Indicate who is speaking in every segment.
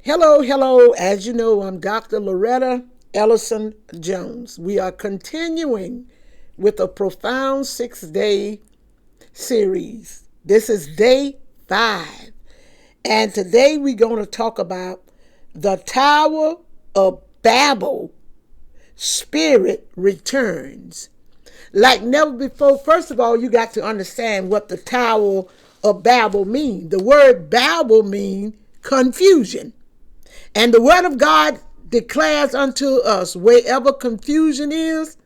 Speaker 1: Hello, hello. As you know, I'm Dr. Loretta Ellison Jones. We are continuing with a profound 6-day series. This is day 5. And today we're going to talk about the Tower of Babel spirit returns. Like never before, first of all, you got to understand what the Tower of Babel means. The word Babel means confusion. And the word of God declares unto us, wherever confusion is,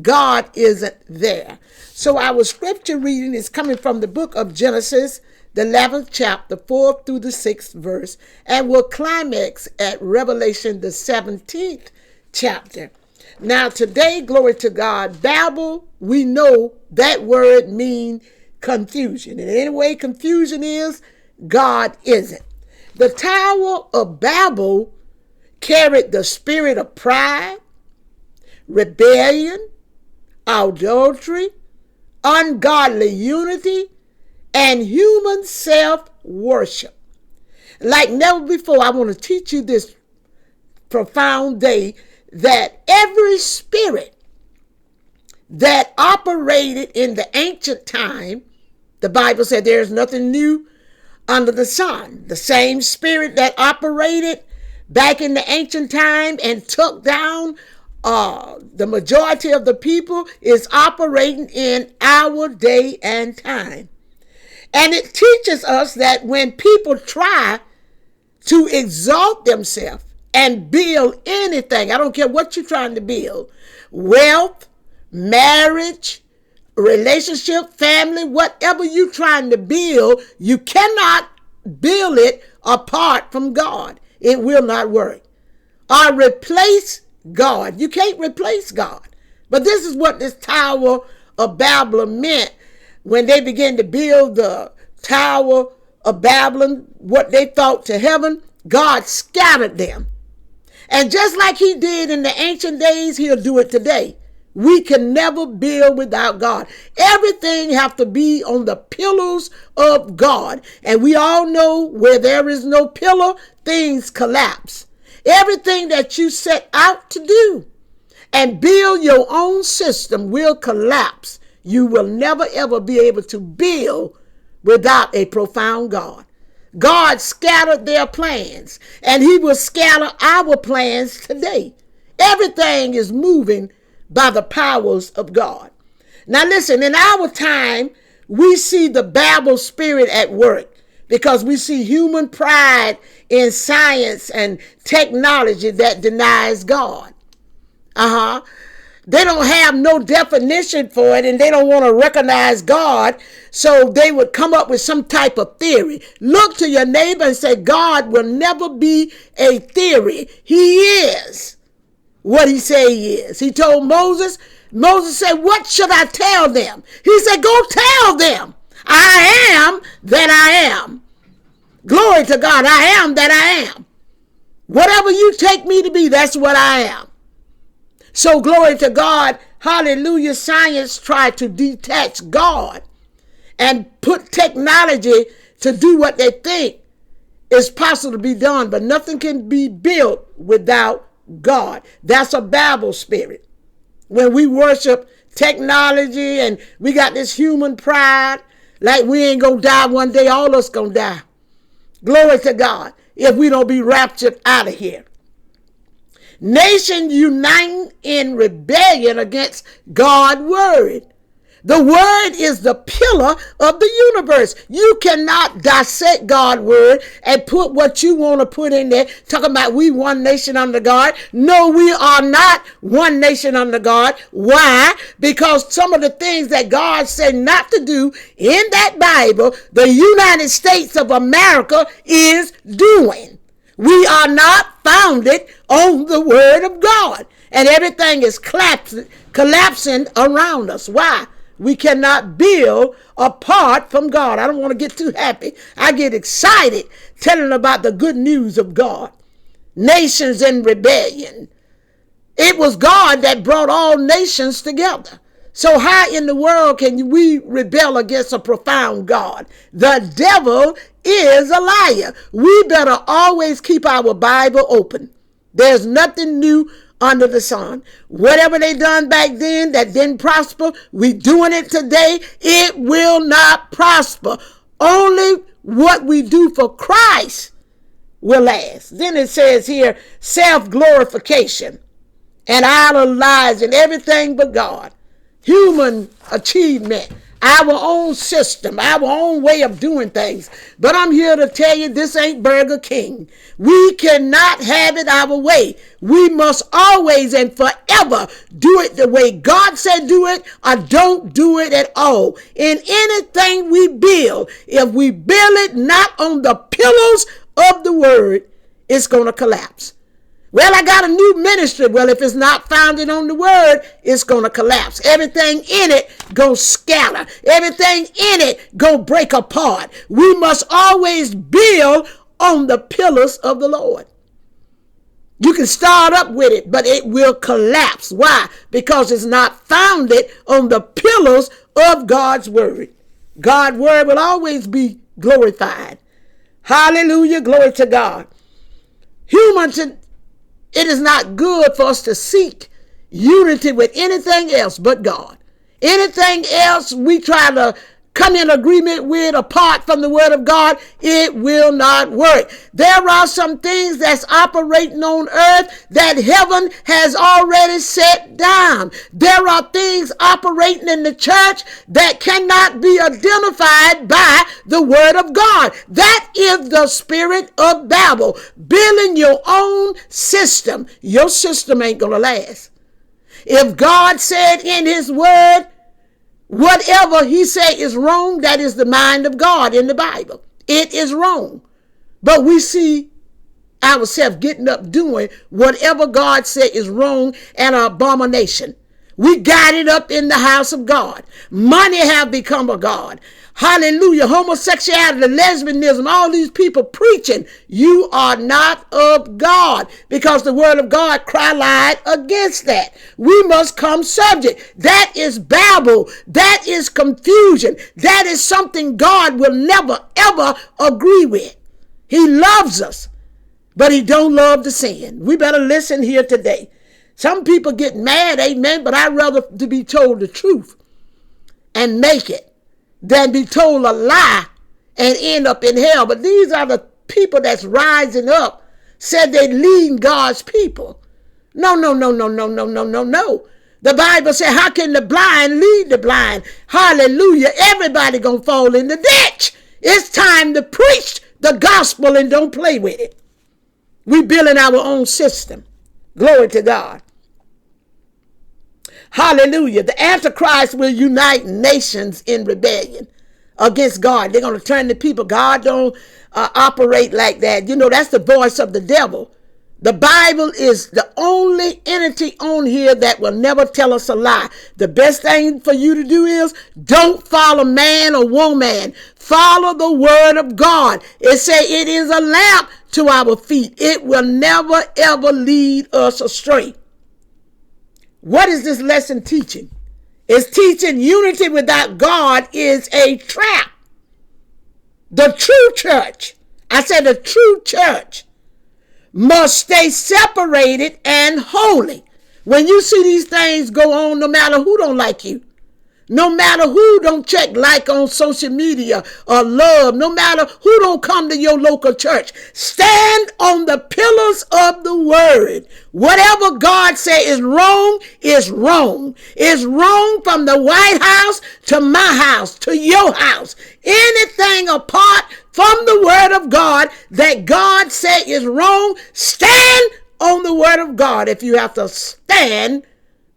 Speaker 1: God isn't there. So our scripture reading is coming from the book of Genesis, the 11th chapter, 4th through the 6th verse, and will climax at Revelation, the 17th chapter. Now today, glory to God, Babel, we know that word means confusion. And anyway confusion is, God isn't. The Tower of Babel carried the spirit of pride, rebellion, idolatry, ungodly unity, and human self-worship. Like never before, I want to teach you this profound day that every spirit that operated in the ancient time, the Bible said there is nothing new under the sun. The same spirit that operated back in the ancient time and took down the majority of the people is operating in our day and time. And it teaches us that when people try to exalt themselves and build anything, I don't care what you're trying to build, wealth, marriage, relationship, family, whatever you're trying to build, you cannot build it apart from God. It will not work. Or replace God. You can't replace God. But this is what this Tower of Babel meant when they began to build the Tower of Babylon, what they thought to heaven. God scattered them. And just like he did in the ancient days, he'll do it today. We can never build without God. Everything have to be on the pillars of God. And we all know where there is no pillar, things collapse. Everything that you set out to do and build your own system will collapse. You will never ever be able to build without a profound God. God scattered their plans, and he will scatter our plans today. Everything is moving by the powers of God. Now listen, in our time, we see the Babel spirit at work because we see human pride in science and technology that denies God. They don't have no definition for it, and they don't want to recognize God, so they would come up with some type of theory. Look to your neighbor and say, God will never be a theory. He is what he said he is. He told Moses said, what should I tell them? He said, go tell them, I am that I am. Glory to God, I am that I am. Whatever you take me to be, that's what I am. So glory to God, hallelujah, science tried to detach God and put technology to do what they think is possible to be done, but nothing can be built without God. That's a Babel spirit. When we worship technology and we got this human pride, like we ain't gonna die one day, all of us gonna die. Glory to God, if we don't be raptured out of here. Nations uniting in rebellion against God's word. The word is the pillar of the universe. You cannot dissect God's word and put what you want to put in there, talking about we one nation under God. No, we are not one nation under God. Why? Because some of the things that God said not to do in that Bible, the United States of America is doing. We are not founded on the word of God. And everything is collapsing around us. Why? We cannot build apart from God. I don't want to get too happy. I get excited telling about the good news of God. Nations in rebellion. It was God that brought all nations together. So how in the world can we rebel against a profound God? The devil is a liar. We better always keep our Bible open. There's nothing new under the sun. Whatever they done back then that didn't prosper, we doing it today. It will not prosper. Only what we do for Christ will last. Then it says here, self-glorification and idolizing everything but God. Human achievement, our own system, our own way of doing things. But I'm here to tell you, this ain't Burger King. We cannot have it our way. We must always and forever do it the way God said do it, or don't do it at all. In anything we build, if we build it not on the pillars of the word, it's going to collapse. Well, I got a new ministry. Well, if it's not founded on the word, it's going to collapse. Everything in it going to scatter. Everything in it going to break apart. We must always build on the pillars of the Lord. You can start up with it, but it will collapse. Why? Because it's not founded on the pillars of God's word. God's word will always be glorified. Hallelujah. Glory to God. It is not good for us to seek unity with anything else but God. Anything else we try to come in agreement with apart from the word of God, it will not work. There are some things that's operating on earth that heaven has already set down. There are things operating in the church that cannot be identified by the word of God. That is the spirit of Babel, building your own system. Your system ain't going to last. If God said in his word, whatever he say is wrong, that is the mind of God in the Bible. It is wrong. But we see ourselves getting up doing whatever God said is wrong and an abomination. We got it up in the house of God. Money have become a god. Hallelujah. Homosexuality, lesbianism, all these people preaching, you are not of God, because the word of God cry loud against that. We must come subject. That is Babel. That is confusion. That is something God will never, ever agree with. He loves us, but he don't love the sin. We better listen here today. Some people get mad, amen, but I'd rather to be told the truth and make it than be told a lie and end up in hell. But these are the people that's rising up, said they lead God's people. No. The Bible said, how can the blind lead the blind? Hallelujah. Everybody gonna fall in the ditch. It's time to preach the gospel and don't play with it. We building our own system. Glory to God. Hallelujah. The Antichrist will unite nations in rebellion against God. They're going to turn the people. God don't operate like that. You know, that's the voice of the devil. The Bible is the only entity on here that will never tell us a lie. The best thing for you to do is don't follow man or woman. Follow the word of God. It says it is a lamp to our feet. It will never, ever lead us astray. What is this lesson teaching? It's teaching unity without God is a trap. The true church, I said the true church, must stay separated and holy. When you see these things go on, no matter who don't like you, no matter who don't check like on social media or love, no matter who don't come to your local church, stand on the pillars of the word. Whatever God say is wrong is wrong. It's wrong from the White House to my house to your house. Anything apart from the word of God that God say is wrong, stand on the word of God. If you have to stand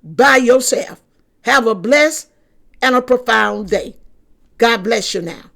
Speaker 1: by yourself, have a blessed and a profound day. God bless you now.